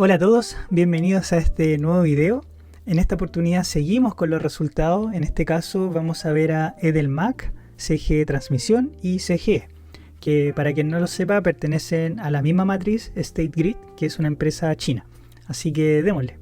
Hola a todos, bienvenidos a este nuevo video. En esta oportunidad seguimos con los resultados. En este caso vamos a ver a Edelmac, CGE Transmisión y CGE, que para quien no lo sepa pertenecen a la misma matriz State Grid, que es una empresa china. Así que démosle.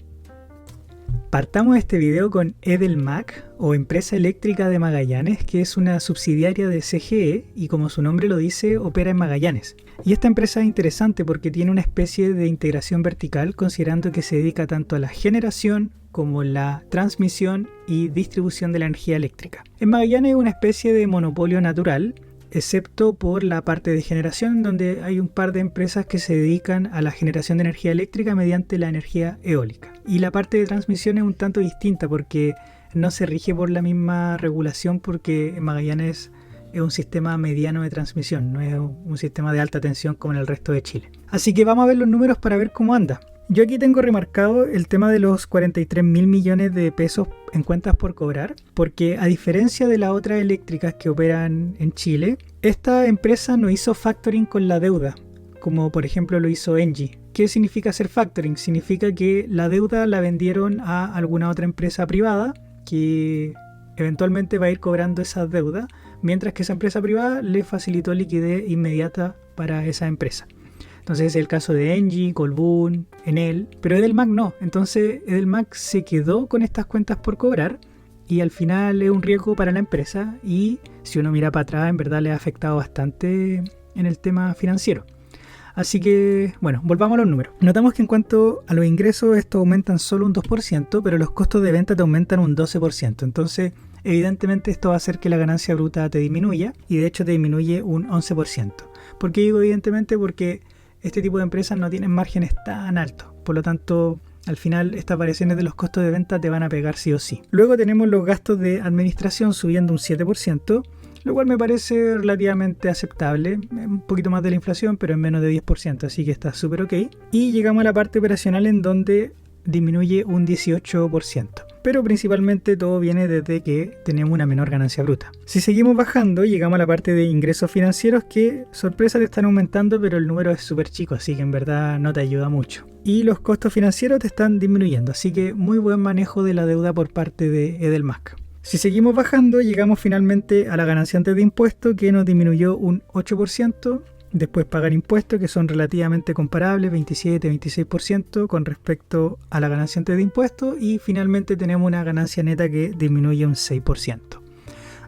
Partamos este video con Edelmac, o Empresa Eléctrica de Magallanes, que es una subsidiaria de CGE y, como su nombre lo dice, opera en Magallanes. Y esta empresa es interesante porque tiene una especie de integración vertical, considerando que se dedica tanto a la generación como la transmisión y distribución de la energía eléctrica. En Magallanes es una especie de monopolio natural, excepto por la parte de generación, donde hay un par de empresas que se dedican a la generación de energía eléctrica mediante la energía eólica. Y la parte de transmisión es un tanto distinta porque no se rige por la misma regulación, porque en Magallanes es un sistema mediano de transmisión, no es un sistema de alta tensión como en el resto de Chile. Así que vamos a ver los números para ver cómo anda. Yo aquí tengo remarcado el tema de los 43.000 millones de pesos en cuentas por cobrar, porque a diferencia de las otras eléctricas que operan en Chile, esta empresa no hizo factoring con la deuda, como por ejemplo lo hizo Engie. ¿Qué significa hacer factoring? Significa que la deuda la vendieron a alguna otra empresa privada que eventualmente va a ir cobrando esas deudas, mientras que esa empresa privada le facilitó liquidez inmediata para esa empresa. Entonces es el caso de Engie, Colbún, Enel, pero Edelmac no. Entonces Edelmac se quedó con estas cuentas por cobrar y al final es un riesgo para la empresa, y si uno mira para atrás en verdad le ha afectado bastante en el tema financiero. Así que, bueno, volvamos a los números. Notamos que en cuanto a los ingresos, estos aumentan solo un 2%, pero los costos de venta te aumentan un 12%. Entonces, evidentemente esto va a hacer que la ganancia bruta te disminuya, y de hecho te disminuye un 11%. ¿Por qué digo evidentemente? Porque este tipo de empresas no tienen márgenes tan altos. Por lo tanto, al final estas variaciones de los costos de venta te van a pegar sí o sí. Luego tenemos los gastos de administración subiendo un 7%. Lo cual me parece relativamente aceptable, un poquito más de la inflación, pero en menos de 10%, así que está súper ok. Y llegamos a la parte operacional, en donde disminuye un 18%. Pero principalmente todo viene desde que tenemos una menor ganancia bruta. Si seguimos bajando, llegamos a la parte de ingresos financieros, que sorpresa te están aumentando, pero el número es súper chico, así que en verdad no te ayuda mucho. Y los costos financieros te están disminuyendo, así que muy buen manejo de la deuda por parte de Edelmac. Si seguimos bajando, llegamos finalmente a la ganancia antes de impuestos, que nos disminuyó un 8%. Después pagar impuestos, que son relativamente comparables, 27-26% con respecto a la ganancia antes de impuestos. Y finalmente tenemos una ganancia neta que disminuye un 6%.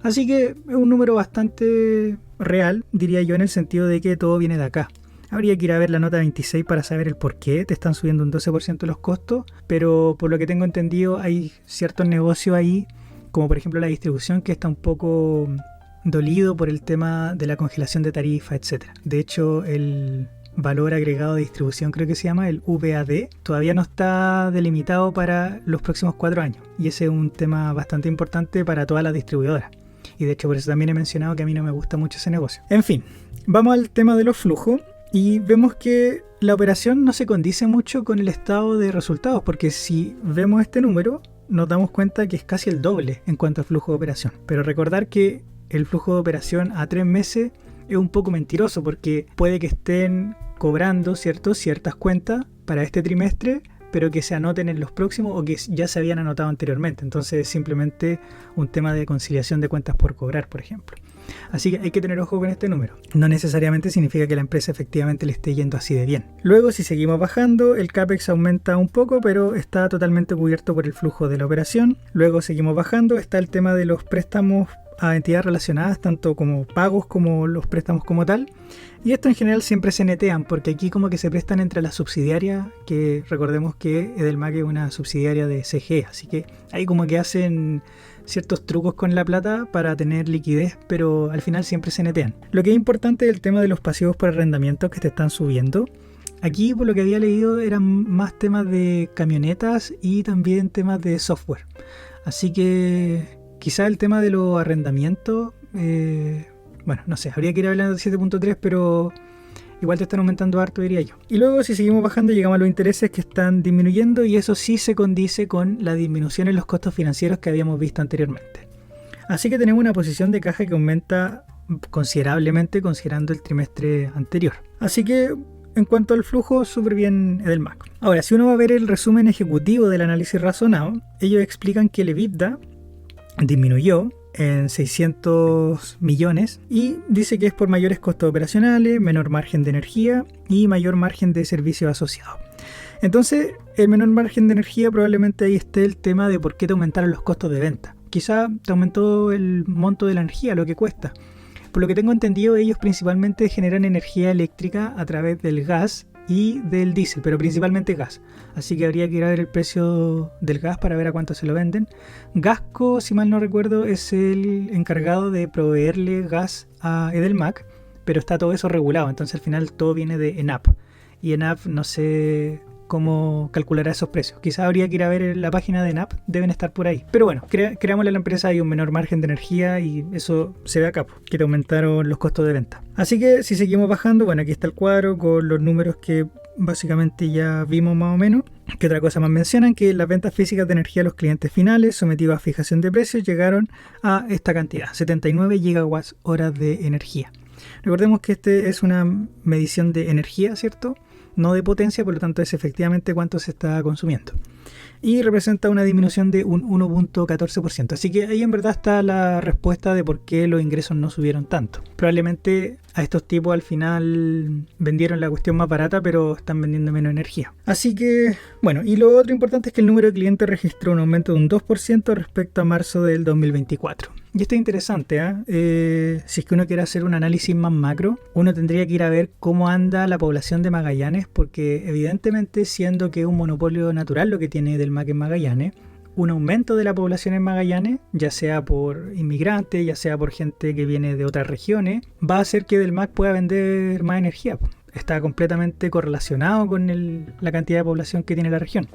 Así que es un número bastante real, diría yo, en el sentido de que todo viene de acá. Habría que ir a ver la nota 26 para saber el por qué te están subiendo un 12% los costos, pero por lo que tengo entendido hay ciertos negocios ahí, como por ejemplo la distribución, que está un poco dolido por el tema de la congelación de tarifas, etc. De hecho, el valor agregado de distribución, creo que se llama el VAD, todavía no está delimitado para los próximos 4 años. Y ese es un tema bastante importante para todas las distribuidoras. Y de hecho por eso también he mencionado que a mí no me gusta mucho ese negocio. En fin, vamos al tema de los flujos. Y vemos que la operación no se condice mucho con el estado de resultados, porque si vemos este número, nos damos cuenta que es casi el doble en cuanto al flujo de operación. Pero recordar que el flujo de operación a 3 meses es un poco mentiroso, porque puede que estén cobrando ciertas cuentas para este trimestre, pero que se anoten en los próximos o que ya se habían anotado anteriormente. Entonces es simplemente un tema de conciliación de cuentas por cobrar, por ejemplo. Así que hay que tener ojo con este número. No necesariamente significa que la empresa efectivamente le esté yendo así de bien. Luego, si seguimos bajando, el CAPEX aumenta un poco, pero está totalmente cubierto por el flujo de la operación. Luego seguimos bajando, está el tema de los préstamos a entidades relacionadas, tanto como pagos como los préstamos como tal. Y esto en general siempre se netean, porque aquí como que se prestan entre las subsidiarias, que recordemos que Edelmac es una subsidiaria de CGE, así que ahí como que hacen ciertos trucos con la plata para tener liquidez, pero al final siempre se netean. Lo que es importante es el tema de los pasivos por arrendamiento que te están subiendo. Aquí, por lo que había leído, eran más temas de camionetas y también temas de software. Así que quizá el tema de los arrendamientos, bueno, no sé, habría que ir hablando de 7.3, pero igual te están aumentando harto, diría yo. Y luego, si seguimos bajando, llegamos a los intereses, que están disminuyendo, y eso sí se condice con la disminución en los costos financieros que habíamos visto anteriormente. Así que tenemos una posición de caja que aumenta considerablemente considerando el trimestre anterior. Así que en cuanto al flujo, súper bien Edelmac. Ahora, si uno va a ver el resumen ejecutivo del análisis razonado, ellos explican que el EBITDA disminuyó en 600 millones y dice que es por mayores costos operacionales, menor margen de energía y mayor margen de servicios asociados. Entonces, el menor margen de energía probablemente ahí esté el tema de por qué te aumentaron los costos de venta. Quizá te aumentó el monto de la energía, lo que cuesta. Por lo que tengo entendido, ellos principalmente generan energía eléctrica a través del gas y del diésel, pero principalmente gas. Así que habría que ir a ver el precio del gas para ver a cuánto se lo venden. Gasco, si mal no recuerdo, es el encargado de proveerle gas a Edelmac, pero está todo eso regulado, entonces al final todo viene de ENAP. Y ENAP no sé cómo calculará esos precios. Quizás habría que ir a ver la página de ENAP, deben estar por ahí. Pero bueno, creámosle a la empresa hay un menor margen de energía y eso se ve acá, que te aumentaron los costos de venta. Así que si seguimos bajando, bueno, aquí está el cuadro con los números que básicamente ya vimos más o menos. ¿Qué otra cosa más mencionan? Que las ventas físicas de energía a los clientes finales sometidos a fijación de precios llegaron a esta cantidad, 79 gigawatts horas de energía. Recordemos que este es una medición de energía, ¿cierto? No de potencia, por lo tanto es efectivamente cuánto se está consumiendo. Y representa una disminución de un 1.14%. Así que ahí en verdad está la respuesta de por qué los ingresos no subieron tanto. Probablemente a estos tipos al final vendieron la cuestión más barata, pero están vendiendo menos energía. Así que, bueno, y lo otro importante es que el número de clientes registró un aumento de un 2% respecto a marzo del 2024. Y esto es interesante, si es que uno quiere hacer un análisis más macro, uno tendría que ir a ver cómo anda la población de Magallanes, porque evidentemente siendo que es un monopolio natural lo que tiene Edelmac en Magallanes, un aumento de la población en Magallanes, ya sea por inmigrantes, ya sea por gente que viene de otras regiones, va a hacer que Edelmac pueda vender más energía. Está completamente correlacionado con la cantidad de población que tiene la región.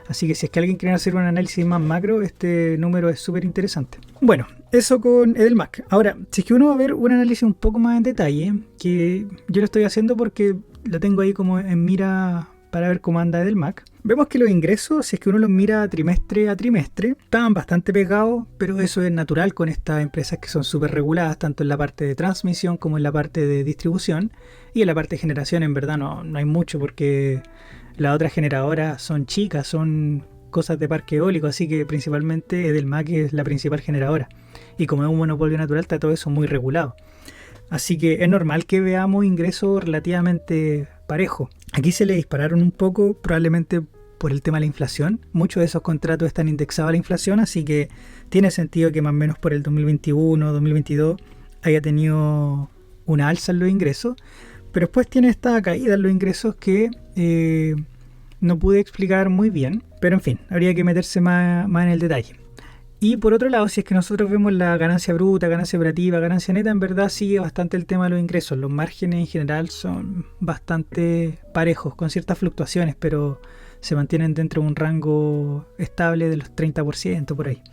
Así que si es que alguien quiere hacer un análisis más macro, este número es súper interesante. Bueno, eso con Edelmac. Ahora, si es que uno va a ver un análisis un poco más en detalle, que yo lo estoy haciendo porque lo tengo ahí como en mira para ver cómo anda Edelmac, vemos que los ingresos, si es que uno los mira trimestre a trimestre, estaban bastante pegados, pero eso es natural con estas empresas que son súper reguladas, tanto en la parte de transmisión como en la parte de distribución, y en la parte de generación en verdad no hay mucho porque las otras generadoras son chicas, son cosas de parque eólico, así que principalmente Edelmac es la principal generadora. Y como es un monopolio natural, está todo eso muy regulado. Así que es normal que veamos ingresos relativamente parejos. Aquí se le dispararon un poco, probablemente por el tema de la inflación. Muchos de esos contratos están indexados a la inflación, así que tiene sentido que más o menos por el 2021, 2022 haya tenido una alza en los ingresos. Pero después tiene esta caída en los ingresos que no pude explicar muy bien. Pero en fin, habría que meterse más en el detalle. Y por otro lado, si es que nosotros vemos la ganancia bruta, ganancia operativa, ganancia neta, en verdad sigue bastante el tema de los ingresos. Los márgenes en general son bastante parejos, con ciertas fluctuaciones, pero se mantienen dentro de un rango estable de los 30% por ahí.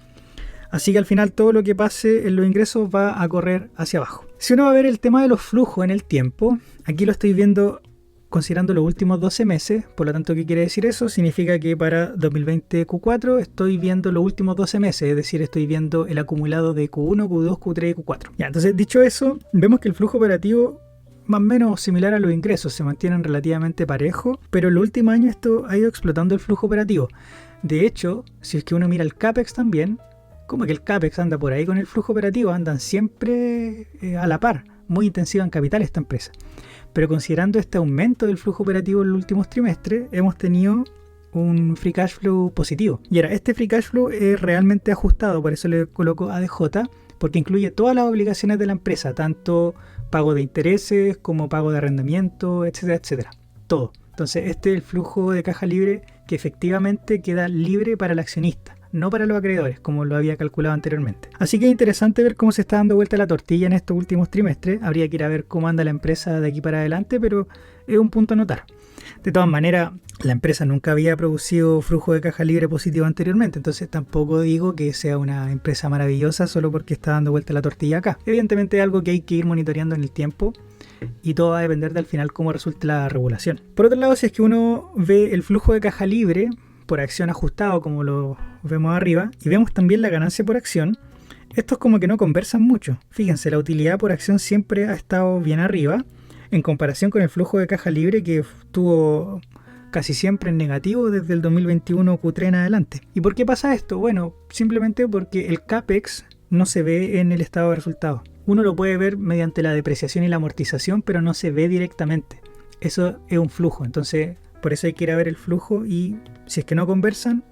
Así que al final todo lo que pase en los ingresos va a correr hacia abajo. Si uno va a ver el tema de los flujos en el tiempo, aquí lo estoy viendo considerando los últimos 12 meses, por lo tanto, ¿qué quiere decir eso? Significa que para 2020 Q4 estoy viendo los últimos 12 meses, es decir, estoy viendo el acumulado de Q1, Q2, Q3 y Q4. Ya, entonces, dicho eso, vemos que el flujo operativo más o menos similar a los ingresos, se mantienen relativamente parejos, pero en los últimos años esto ha ido explotando el flujo operativo. De hecho, si es que uno mira el CAPEX también, como que el CAPEX anda por ahí con el flujo operativo, andan siempre a la par, muy intensiva en capital esta empresa. Pero considerando este aumento del flujo operativo en los últimos trimestres, hemos tenido un free cash flow positivo. Y ahora, este free cash flow es realmente ajustado, por eso le coloco ADJ, porque incluye todas las obligaciones de la empresa, tanto pago de intereses como pago de arrendamiento, etcétera, etcétera. Todo. Entonces, este es el flujo de caja libre que efectivamente queda libre para el accionista, no para los acreedores, como lo había calculado anteriormente. Así que es interesante ver cómo se está dando vuelta la tortilla en estos últimos trimestres. Habría que ir a ver cómo anda la empresa de aquí para adelante, pero es un punto a notar. De todas maneras, la empresa nunca había producido flujo de caja libre positivo anteriormente, entonces tampoco digo que sea una empresa maravillosa solo porque está dando vuelta la tortilla acá. Evidentemente es algo que hay que ir monitoreando en el tiempo y todo va a depender del final cómo resulte la regulación. Por otro lado, si es que uno ve el flujo de caja libre por acción ajustado, como lo vemos arriba, y vemos también la ganancia por acción, estos como que no conversan mucho. Fíjense, la utilidad por acción siempre ha estado bien arriba, en comparación con el flujo de caja libre que estuvo casi siempre en negativo desde el 2021 Q3 en adelante. ¿Y por qué pasa esto? Bueno, simplemente porque el CAPEX no se ve en el estado de resultados. Uno lo puede ver mediante la depreciación y la amortización, pero no se ve directamente. Eso es un flujo, entonces por eso hay que ir a ver el flujo, y si es que no conversan,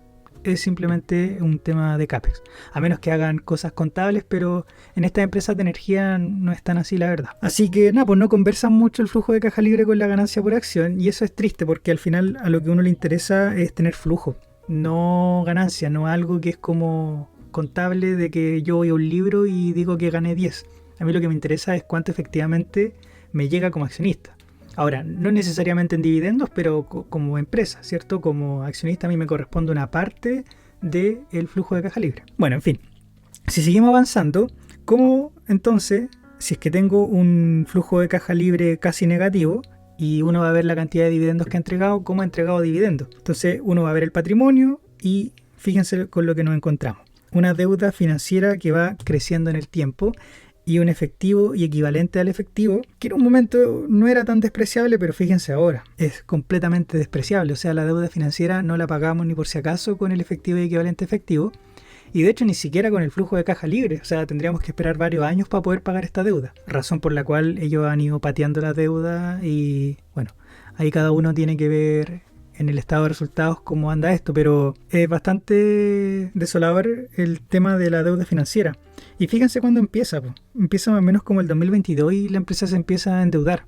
es simplemente un tema de CAPEX. A menos que hagan cosas contables, pero en estas empresas de energía no es tan así, la verdad. Así que nada, pues no conversan mucho el flujo de caja libre con la ganancia por acción, y eso es triste porque al final a lo que a uno le interesa es tener flujo, no ganancia, no algo que es como contable de que yo voy a un libro y digo que gané 10. A mí lo que me interesa es cuánto efectivamente me llega como accionista. Ahora, no necesariamente en dividendos, pero como empresa, ¿cierto? Como accionista a mí me corresponde una parte del flujo de caja libre. Bueno, en fin, si seguimos avanzando, ¿cómo entonces, si es que tengo un flujo de caja libre casi negativo y uno va a ver la cantidad de dividendos que ha entregado, cómo ha entregado dividendos? Entonces uno va a ver el patrimonio y fíjense con lo que nos encontramos. Una deuda financiera que va creciendo en el tiempo, y un efectivo y equivalente al efectivo, que en un momento no era tan despreciable, pero fíjense ahora, es completamente despreciable. O sea, la deuda financiera no la pagamos ni por si acaso con el efectivo y equivalente efectivo, y de hecho ni siquiera con el flujo de caja libre. O sea, tendríamos que esperar varios años para poder pagar esta deuda, razón por la cual ellos han ido pateando la deuda, y bueno, ahí cada uno tiene que ver en el estado de resultados cómo anda esto, pero es bastante desolador el tema de la deuda financiera. Y fíjense cuándo empieza, empieza más o menos como el 2022 y la empresa se empieza a endeudar.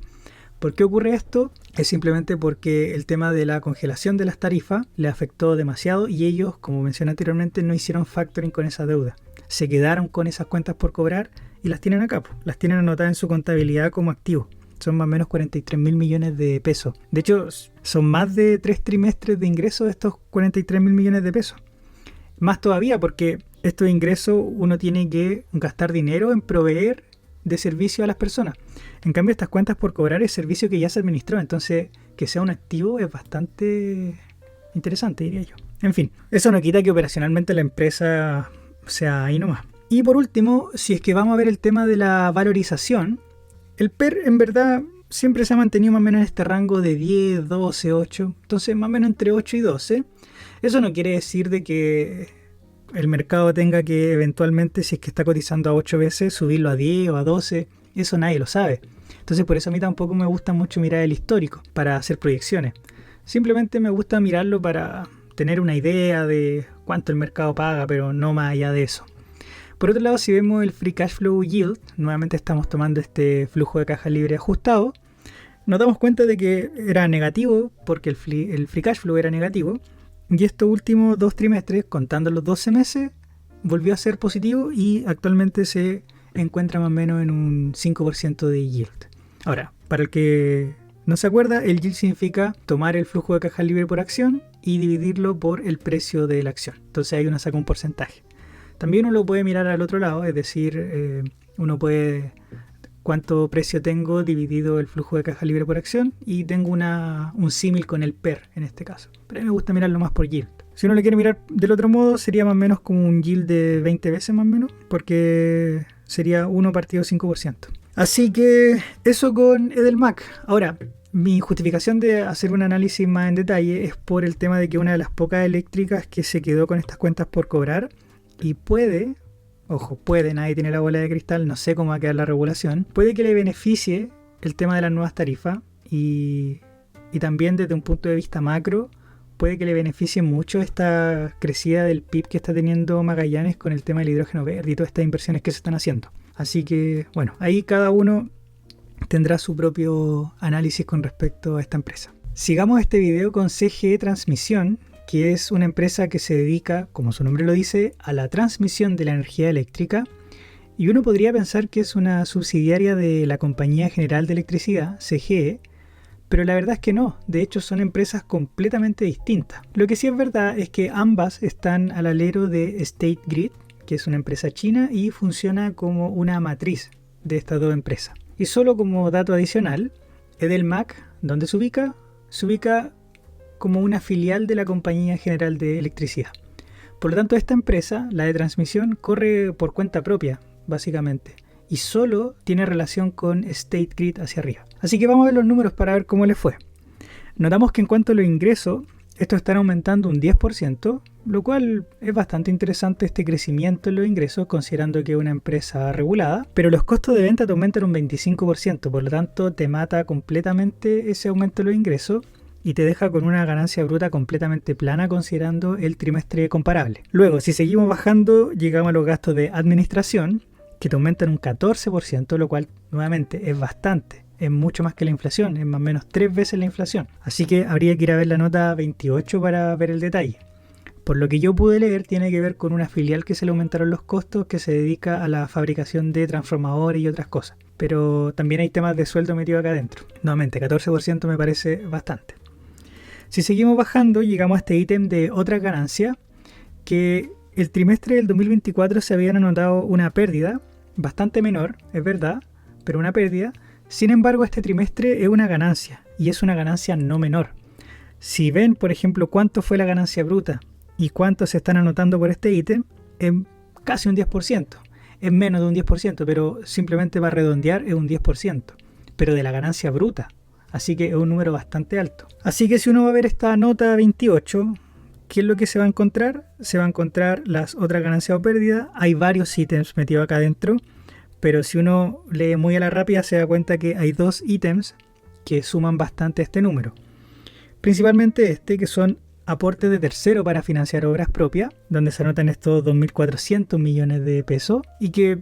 ¿Por qué ocurre esto? Es simplemente porque el tema de la congelación de las tarifas le afectó demasiado, y ellos, como mencioné anteriormente, no hicieron factoring con esa deuda. Se quedaron con esas cuentas por cobrar y las tienen acá, las tienen anotadas en su contabilidad como activo. Son más o menos 43.000 millones de pesos. De hecho, son más de 3 trimestres de ingresos de estos 43.000 millones de pesos. Más todavía, porque estos ingresos uno tiene que gastar dinero en proveer de servicio a las personas. En cambio, estas cuentas por cobrar es servicio que ya se administró. Entonces, que sea un activo es bastante interesante, diría yo. En fin, eso no quita que operacionalmente la empresa sea ahí nomás. Y por último, si es que vamos a ver el tema de la valorización, el PER en verdad siempre se ha mantenido más o menos en este rango de 10, 12, 8. Entonces más o menos entre 8 y 12. Eso no quiere decir de que el mercado tenga que eventualmente, si es que está cotizando a 8 veces, subirlo a 10 o a 12. Eso nadie lo sabe. Entonces por eso a mí tampoco me gusta mucho mirar el histórico para hacer proyecciones. Simplemente me gusta mirarlo para tener una idea de cuánto el mercado paga, pero no más allá de eso. Por otro lado, si vemos el Free Cash Flow Yield, nuevamente estamos tomando este flujo de caja libre ajustado, nos damos cuenta de que era negativo porque el Free Cash Flow era negativo, y estos últimos 2 trimestres, contando los 12 meses, volvió a ser positivo y actualmente se encuentra más o menos en un 5% de yield. Ahora, para el que no se acuerda, el yield significa tomar el flujo de caja libre por acción y dividirlo por el precio de la acción. Entonces ahí uno saca un porcentaje. También uno lo puede mirar al otro lado, es decir, uno puede cuánto precio tengo dividido el flujo de caja libre por acción, y tengo un símil con el PER en este caso. Pero a mí me gusta mirarlo más por yield. Si uno lo quiere mirar del otro modo, sería más o menos como un yield de 20 veces más o menos, porque sería 1 partido 5%. Así que eso con Edelmac. Ahora, mi justificación de hacer un análisis más en detalle es por el tema de que una de las pocas eléctricas que se quedó con estas cuentas por cobrar, y puede, nadie tiene la bola de cristal, no sé cómo va a quedar la regulación, puede que le beneficie el tema de las nuevas tarifas, y también desde un punto de vista macro, puede que le beneficie mucho esta crecida del PIB que está teniendo Magallanes con el tema del hidrógeno verde y todas estas inversiones que se están haciendo. Así que, bueno, ahí cada uno tendrá su propio análisis con respecto a esta empresa. Sigamos este video con CGE Transmisión, que es una empresa que se dedica, como su nombre lo dice, a la transmisión de la energía eléctrica, y uno podría pensar que es una subsidiaria de la Compañía General de Electricidad, CGE, pero la verdad es que no. De hecho, son empresas completamente distintas. Lo que sí es verdad es que ambas están al alero de State Grid, que es una empresa china y funciona como una matriz de estas dos empresas. Y solo como dato adicional, Edelmac, ¿dónde se ubica? Se ubica como una filial de la Compañía General de Electricidad. Por lo tanto, esta empresa, la de transmisión, corre por cuenta propia, básicamente. y solo tiene relación con State Grid hacia arriba. Así que vamos a ver los números para ver cómo les fue. Notamos que en cuanto a los ingresos, estos están aumentando un 10%, lo cual es bastante interesante este crecimiento en los ingresos considerando que es una empresa regulada, pero los costos de venta te aumentan un 25%, por lo tanto te mata completamente ese aumento de los ingresos y te deja con una ganancia bruta completamente plana considerando el trimestre comparable. Luego, si seguimos bajando, llegamos a los gastos de administración, que te aumentan un 14%, lo cual nuevamente es bastante. Es mucho más que la inflación, es más o menos 3 veces la inflación. Así que habría que ir a ver la nota 28 para ver el detalle. Por lo que yo pude leer, tiene que ver con una filial que se le aumentaron los costos, que se dedica a la fabricación de transformadores y otras cosas. Pero también hay temas de sueldo metido acá adentro. Nuevamente, 14% me parece bastante. Si seguimos bajando, llegamos a este ítem de otras ganancias, que el trimestre del 2024 se habían anotado una pérdida, bastante menor, es verdad, pero una pérdida. Sin embargo, este trimestre es una ganancia, y es una ganancia no menor. Si ven, por ejemplo, cuánto fue la ganancia bruta y cuánto se están anotando por este ítem, es casi un 10%. Es menos de un 10%, pero simplemente para redondear es un 10%, pero de la ganancia bruta. Así que es un número bastante alto. Así que si uno va a ver esta nota 28, ¿qué es lo que se va a encontrar? Se va a encontrar las otras ganancias o pérdidas. Hay varios ítems metidos acá adentro, pero si uno lee muy a la rápida se da cuenta que hay 2 ítems que suman bastante este número. Principalmente este, que son aportes de tercero para financiar obras propias, donde se anotan estos 2.400 millones de pesos, y que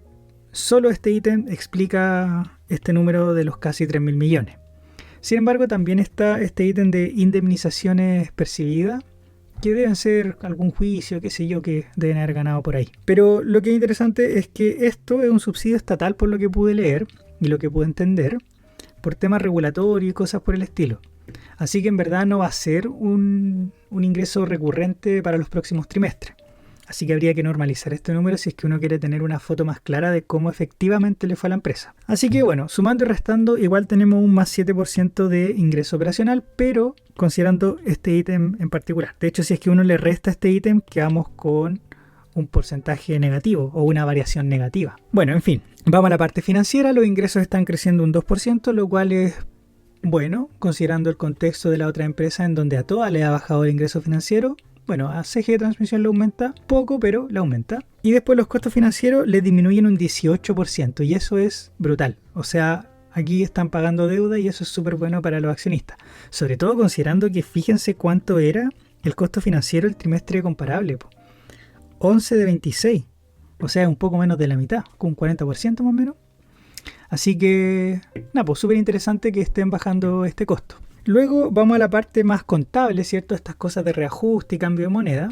solo este ítem explica este número de los casi 3.000 millones. Sin embargo, también está este ítem de indemnizaciones percibidas, que deben ser algún juicio, qué sé yo, que deben haber ganado por ahí. Pero lo que es interesante es que esto es un subsidio estatal por lo que pude leer y lo que pude entender, por temas regulatorios y cosas por el estilo. Así que en verdad no va a ser un ingreso recurrente para los próximos trimestres. Así que habría que normalizar este número si es que uno quiere tener una foto más clara de cómo efectivamente le fue a la empresa. Así que bueno, sumando y restando, igual tenemos un más 7% de ingreso operacional, pero considerando este ítem en particular. De hecho, si es que uno le resta este ítem, quedamos con un porcentaje negativo o una variación negativa. Bueno, en fin, vamos a la parte financiera. Los ingresos están creciendo un 2%, lo cual es bueno, considerando el contexto de la otra empresa en donde a todas le ha bajado el ingreso financiero. Bueno, a CG Transmisión le aumenta poco, pero le aumenta. Y después los costos financieros le disminuyen un 18%, y eso es brutal. O sea, aquí están pagando deuda y eso es súper bueno para los accionistas. Sobre todo considerando que fíjense cuánto era el costo financiero el trimestre comparable. 11 de 26. O sea, un poco menos de la mitad, con un 40% más o menos. Así que, nada, pues súper interesante que estén bajando este costo. Luego vamos a la parte más contable, ¿cierto? Estas cosas de reajuste y cambio de moneda.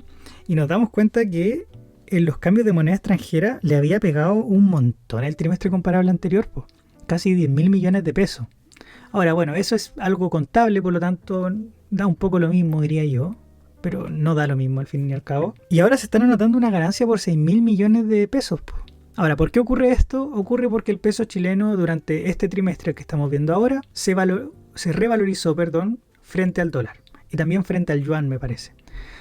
Y nos damos cuenta que en los cambios de moneda extranjera le había pegado un montón el trimestre comparable anterior, pues. Casi 10.000 millones de pesos. Ahora, bueno, eso es algo contable, por lo tanto da un poco lo mismo, diría yo. Pero no da lo mismo al fin y al cabo. Y ahora se están anotando una ganancia por 6.000 millones de pesos, pues. Ahora, ¿por qué ocurre esto? Ocurre porque el peso chileno durante este trimestre que estamos viendo ahora se revalorizó, frente al dólar y también frente al yuan, me parece.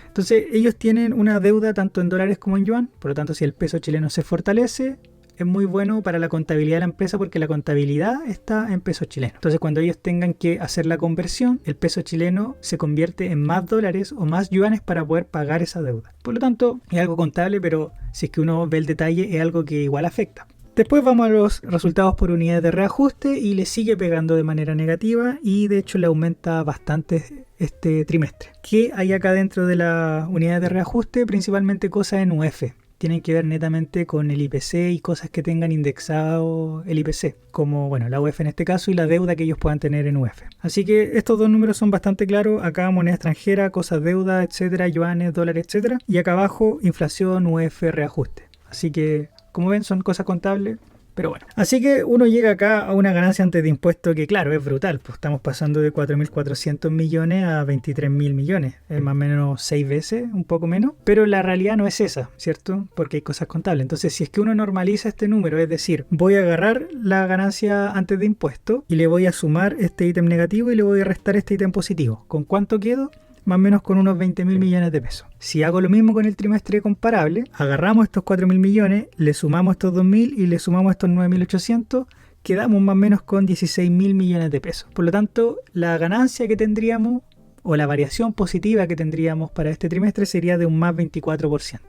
Entonces, ellos tienen una deuda tanto en dólares como en yuan, por lo tanto, si el peso chileno se fortalece, es muy bueno para la contabilidad de la empresa porque la contabilidad está en peso chileno. Entonces, cuando ellos tengan que hacer la conversión, el peso chileno se convierte en más dólares o más yuanes para poder pagar esa deuda. Por lo tanto, es algo contable, pero si es que uno ve el detalle, es algo que igual afecta. Después vamos a los resultados por unidades de reajuste y le sigue pegando de manera negativa y de hecho le aumenta bastante este trimestre. ¿Qué hay acá dentro de la unidad de reajuste? Principalmente cosas en UF. Tienen que ver netamente con el IPC y cosas que tengan indexado el IPC, como bueno, la UF en este caso y la deuda que ellos puedan tener en UF. Así que estos dos números son bastante claros. Acá moneda extranjera, cosas deuda, etcétera, yuanes, dólares, etcétera. Y acá abajo inflación, UF, reajuste. Así que como ven, son cosas contables, pero bueno. Así que uno llega acá a una ganancia antes de impuesto que, claro, es brutal. Pues estamos pasando de 4.400 millones a 23.000 millones. Es más o menos 6 veces, un poco menos. Pero la realidad no es esa, ¿cierto? Porque hay cosas contables. Entonces, si es que uno normaliza este número, es decir, voy a agarrar la ganancia antes de impuesto y le voy a sumar este ítem negativo y le voy a restar este ítem positivo. ¿Con cuánto quedo? más o menos con unos 20.000 millones de pesos. Si hago lo mismo con el trimestre comparable, agarramos estos 4.000 millones, le sumamos estos 2.000 y le sumamos estos 9.800, quedamos más o menos con 16.000 millones de pesos. Por lo tanto, la ganancia que tendríamos o la variación positiva que tendríamos para este trimestre sería de un más 24%,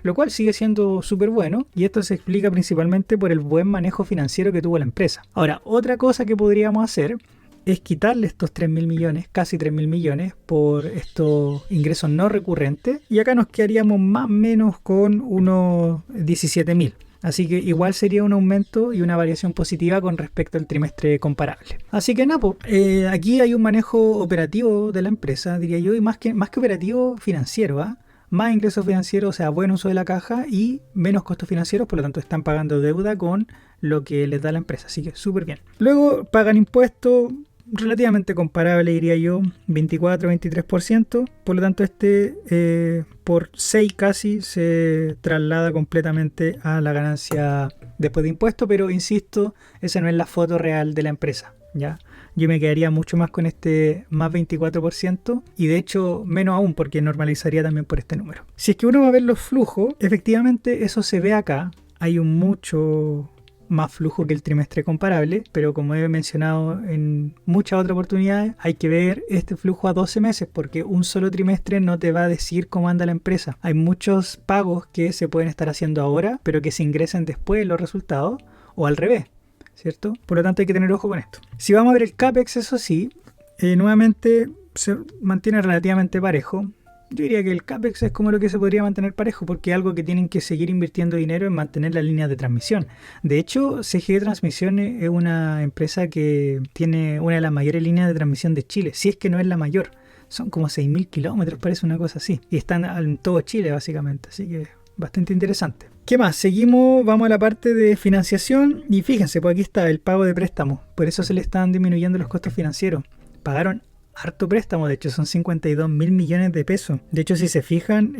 lo cual sigue siendo súper bueno, y esto se explica principalmente por el buen manejo financiero que tuvo la empresa. Ahora, otra cosa que podríamos hacer es quitarle estos 3.000 millones, casi 3.000 millones, por estos ingresos no recurrentes, y acá nos quedaríamos más o menos con unos 17.000. Así que igual sería un aumento y una variación positiva con respecto al trimestre comparable. Así que nada, aquí hay un manejo operativo de la empresa, diría yo, y más que operativo, financiero, ¿eh? Más ingresos financieros, o sea, buen uso de la caja y menos costos financieros, por lo tanto están pagando deuda con lo que les da la empresa, así que súper bien. Luego pagan impuestos relativamente comparable, diría yo, 24-23%, por lo tanto por 6 casi se traslada completamente a la ganancia después de impuestos, pero insisto, esa no es la foto real de la empresa, ¿ya? Yo me quedaría mucho más con este más 24% y de hecho menos aún, porque normalizaría también por este número. Si es que uno va a ver los flujos, efectivamente eso se ve acá, hay un mucho más flujo que el trimestre comparable, pero como he mencionado en muchas otras oportunidades, hay que ver este flujo a 12 meses porque un solo trimestre no te va a decir cómo anda la empresa. Hay muchos pagos que se pueden estar haciendo ahora, pero que se ingresen después en los resultados, o al revés, ¿cierto? Por lo tanto hay que tener ojo con esto. Si vamos a ver el CAPEX, eso sí, nuevamente se mantiene relativamente parejo. Yo diría que el CAPEX es como lo que se podría mantener parejo, porque es algo que tienen que seguir invirtiendo dinero en mantener las líneas de transmisión. De hecho, CGE Transmisiones es una empresa que tiene una de las mayores líneas de transmisión de Chile, si es que no es la mayor. Son como 6.000 kilómetros, parece una cosa así. Y están en todo Chile, básicamente, así que bastante interesante. ¿Qué más? Seguimos, vamos a la parte de financiación y fíjense, pues aquí está el pago de préstamos. Por eso se le están disminuyendo los costos financieros. Pagaron harto préstamo, de hecho son 52.000 millones de pesos. De hecho, si se fijan,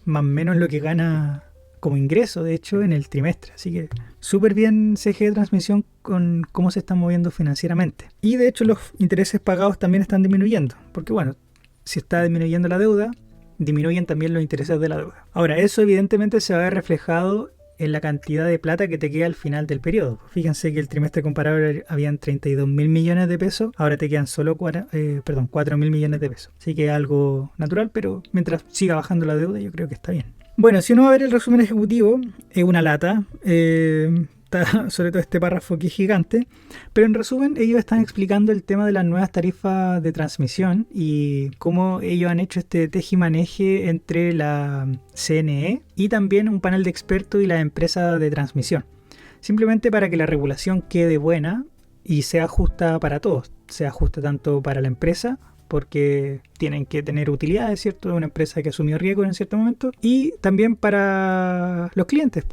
más o menos lo que gana como ingreso, de hecho, en el trimestre. Así que súper bien CGE Transmisión con cómo se están moviendo financieramente. Y de hecho los intereses pagados también están disminuyendo, porque bueno, si está disminuyendo la deuda, disminuyen también los intereses de la deuda. Ahora, eso evidentemente se va a ver reflejado en la cantidad de plata que te queda al final del periodo. Fíjense que el trimestre comparable habían 32.000 millones de pesos, ahora te quedan solo 4.000 millones de pesos. Así que es algo natural, pero mientras siga bajando la deuda yo creo que está bien. Bueno, si uno va a ver el resumen ejecutivo, es una lata, está sobre todo este párrafo que es gigante, pero en resumen ellos están explicando el tema de las nuevas tarifas de transmisión y cómo ellos han hecho este tejimaneje entre la CNE y también un panel de expertos y la empresa de transmisión, simplemente para que la regulación quede buena y sea justa para todos, sea justa tanto para la empresa, porque tienen que tener utilidades, ¿cierto? Es una empresa que asumió riesgo en cierto momento, y también para los clientes,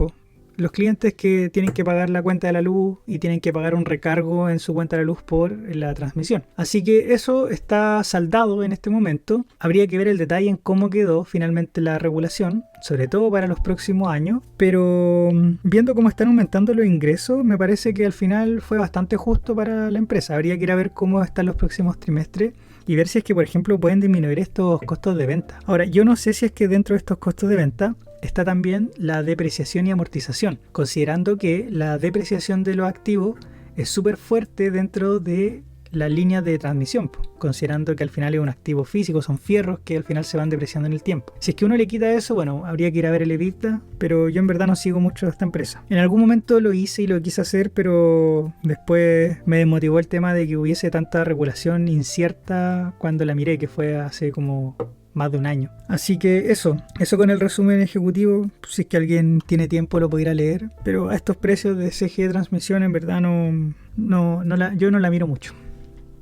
los clientes que tienen que pagar la cuenta de la luz y tienen que pagar un recargo en su cuenta de la luz por la transmisión. Así que eso está saldado en este momento. Habría que ver el detalle en cómo quedó finalmente la regulación, sobre todo para los próximos años, pero viendo cómo están aumentando los ingresos, me parece que al final fue bastante justo para la empresa. Habría que ir a ver cómo están los próximos trimestres y ver si es que, por ejemplo, pueden disminuir estos costos de venta. Ahora, yo no sé si es que dentro de estos costos de venta está también la depreciación y amortización, considerando que la depreciación de los activos es súper fuerte dentro de la línea de transmisión, considerando que al final es un activo físico, son fierros que al final se van depreciando en el tiempo. Si es que uno le quita eso, bueno, habría que ir a ver el EBITDA, pero yo en verdad no sigo mucho a esta empresa. En algún momento lo hice y lo quise hacer, pero después me desmotivó el tema de que hubiese tanta regulación incierta cuando la miré, que fue hace como más de un año. Así que eso con el resumen ejecutivo. Si es que alguien tiene tiempo lo podrá leer, pero a estos precios de CGE Transmisión en verdad yo no la miro mucho.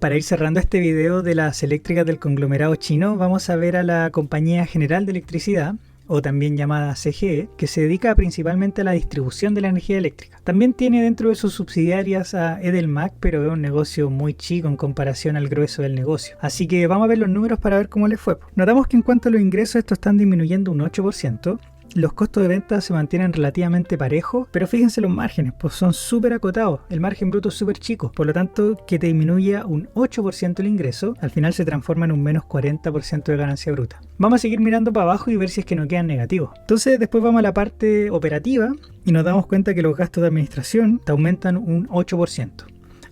Para ir cerrando este video de las eléctricas del conglomerado chino, vamos a ver a la Compañía General de Electricidad, o también llamada CGE, que se dedica principalmente a la distribución de la energía eléctrica. También tiene dentro de sus subsidiarias a Edelmac, pero es un negocio muy chico en comparación al grueso del negocio. Así que vamos a ver los números para ver cómo les fue. Notamos que en cuanto a los ingresos, estos están disminuyendo un 8%. los costos de venta se mantienen relativamente parejos, pero fíjense los márgenes, pues son súper acotados. El margen bruto es súper chico, por lo tanto que te disminuya un 8% el ingreso, al final se transforma en un menos 40% de ganancia bruta. Vamos a seguir mirando para abajo y ver si es que no quedan negativos. Entonces después vamos a la parte operativa y nos damos cuenta que los gastos de administración te aumentan un 8%.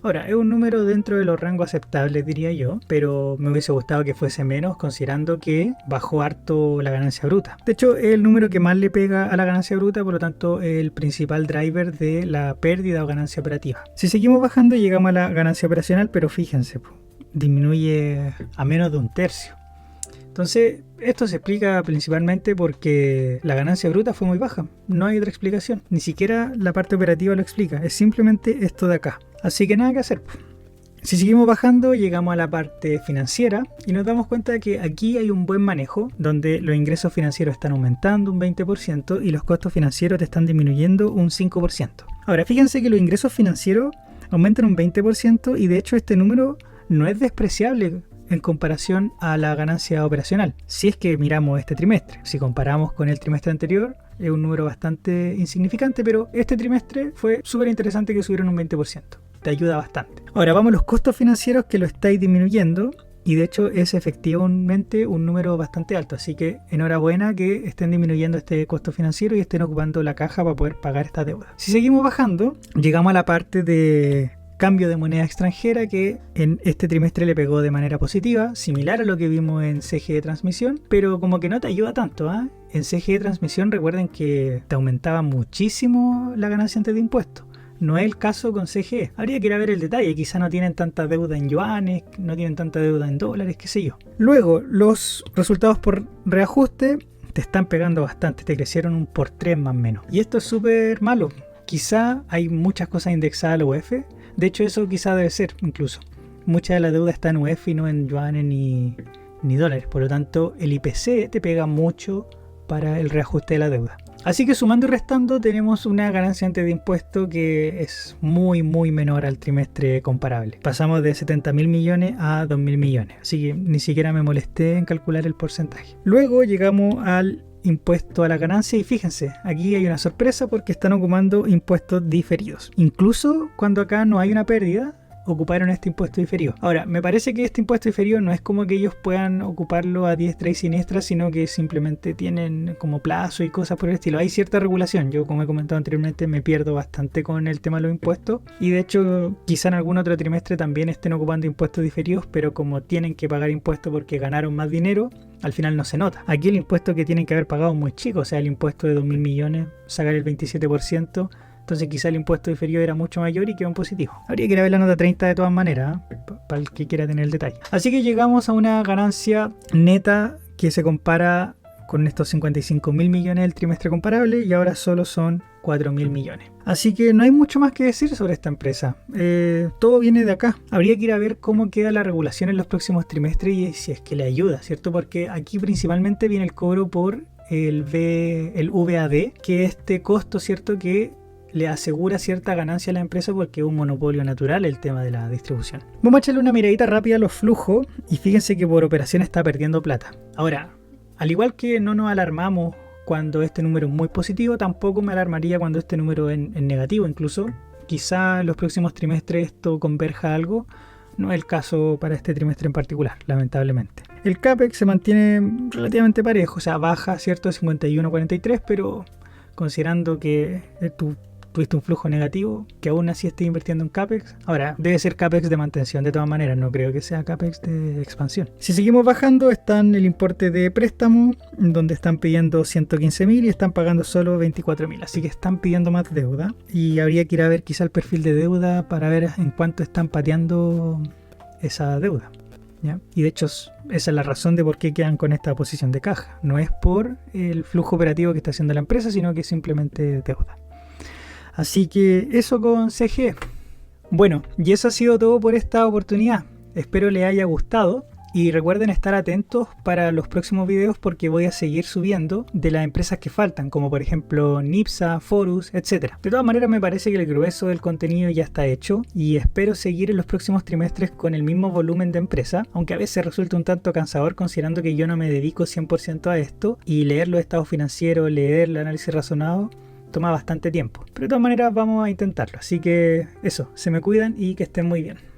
Ahora, es un número dentro de los rangos aceptables, diría yo, pero me hubiese gustado que fuese menos, considerando que bajó harto la ganancia bruta. De hecho, es el número que más le pega a la ganancia bruta, por lo tanto, es el principal driver de la pérdida o ganancia operativa. Si seguimos bajando, llegamos a la ganancia operacional, pero fíjense, disminuye a menos de un tercio. Entonces, esto se explica principalmente porque la ganancia bruta fue muy baja. No hay otra explicación. Ni siquiera la parte operativa lo explica. Es simplemente esto de acá. Así que nada que hacer. Si seguimos bajando, llegamos a la parte financiera y nos damos cuenta de que aquí hay un buen manejo, donde los ingresos financieros están aumentando un 20% y los costos financieros te están disminuyendo un 5%. Ahora, fíjense que los ingresos financieros aumentan un 20% y de hecho este número no es despreciable en comparación a la ganancia operacional. Si es que miramos este trimestre, si comparamos con el trimestre anterior, es un número bastante insignificante, pero este trimestre fue súper interesante que subieron un 20%. Te ayuda bastante. Ahora vamos a los costos financieros que lo estáis disminuyendo y de hecho es efectivamente un número bastante alto. Así que enhorabuena que estén disminuyendo este costo financiero y estén ocupando la caja para poder pagar esta deuda. Si seguimos bajando, llegamos a la parte de cambio de moneda extranjera que en este trimestre le pegó de manera positiva, similar a lo que vimos en CGE Transmisión, pero como que no te ayuda tanto, ¿eh? En CGE Transmisión recuerden que te aumentaba muchísimo la ganancia antes de impuestos. No es el caso con CGE. Habría que ir a ver el detalle. Quizá no tienen tanta deuda en yuanes, no tienen tanta deuda en dólares, qué sé yo. Luego, los resultados por reajuste te están pegando bastante. Te crecieron un por 3 más o menos. Y esto es súper malo. Quizá hay muchas cosas indexadas a la UF. De hecho, eso quizá debe ser incluso. Mucha de la deuda está en UF y no en yuanes ni dólares. Por lo tanto, el IPC te pega mucho para el reajuste de la deuda. Así que sumando y restando tenemos una ganancia antes de impuesto que es muy menor al trimestre comparable. Pasamos de 70.000 millones a 2.000 millones. Así que ni siquiera me molesté en calcular el porcentaje. Luego llegamos al impuesto a la ganancia y fíjense, aquí hay una sorpresa porque están ocupando impuestos diferidos. Incluso cuando acá no hay una pérdida, ocuparon este impuesto diferido. Ahora, me parece que este impuesto diferido no es como que ellos puedan ocuparlo a diestra y siniestra, sino que simplemente tienen como plazo y cosas por el estilo. Hay cierta regulación. Yo, como he comentado anteriormente, me pierdo bastante con el tema de los impuestos y de hecho quizá en algún otro trimestre también estén ocupando impuestos diferidos, pero como tienen que pagar impuestos porque ganaron más dinero, al final no se nota. Aquí el impuesto que tienen que haber pagado es muy chico, o sea, el impuesto de 2.000 millones, sacar el 27%, entonces quizá el impuesto diferido era mucho mayor y quedó en positivo. Habría que ir a ver la nota 30 de todas maneras, para el que quiera tener el detalle. Así que llegamos a una ganancia neta que se compara con estos 55.000 millones del trimestre comparable y ahora solo son 4.000 millones. Así que no hay mucho más que decir sobre esta empresa. Todo viene de acá. Habría que ir a ver cómo queda la regulación en los próximos trimestres y si es que le ayuda, ¿cierto? Porque aquí principalmente viene el cobro por el VAD, que es este costo, ¿cierto? Que le asegura cierta ganancia a la empresa porque es un monopolio natural el tema de la distribución. Vamos a echarle una miradita rápida a los flujos y fíjense que por operación está perdiendo plata. Ahora, al igual que no nos alarmamos cuando este número es muy positivo, tampoco me alarmaría cuando este número es negativo. Incluso quizá en los próximos trimestres esto converja algo. No es el caso para este trimestre en particular, lamentablemente. El CAPEX se mantiene relativamente parejo, o sea, baja, ¿cierto? De 51 a 43, pero considerando que tuviste un flujo negativo, que aún así estés invirtiendo en CAPEX. Ahora, debe ser CAPEX de mantención de todas maneras, no creo que sea CAPEX de expansión. Si seguimos bajando, están el importe de préstamo, donde están pidiendo 115.000 y están pagando solo 24.000, así que están pidiendo más deuda. Y habría que ir a ver quizá el perfil de deuda para ver en cuánto están pateando esa deuda, ¿ya? Y de hecho, esa es la razón de por qué quedan con esta posición de caja. No es por el flujo operativo que está haciendo la empresa, sino que es simplemente deuda. Así que eso con CGE. Bueno, y eso ha sido todo por esta oportunidad. Espero les haya gustado. Y recuerden estar atentos para los próximos videos porque voy a seguir subiendo de las empresas que faltan, como por ejemplo Nipsa, Forus, etc. De todas maneras me parece que el grueso del contenido ya está hecho y espero seguir en los próximos trimestres con el mismo volumen de empresa, aunque a veces resulta un tanto cansador considerando que yo no me dedico 100% a esto y leer los estados financieros, leer el análisis razonado toma bastante tiempo. Pero de todas maneras vamos a intentarlo, así que eso, se me cuidan y que estén muy bien.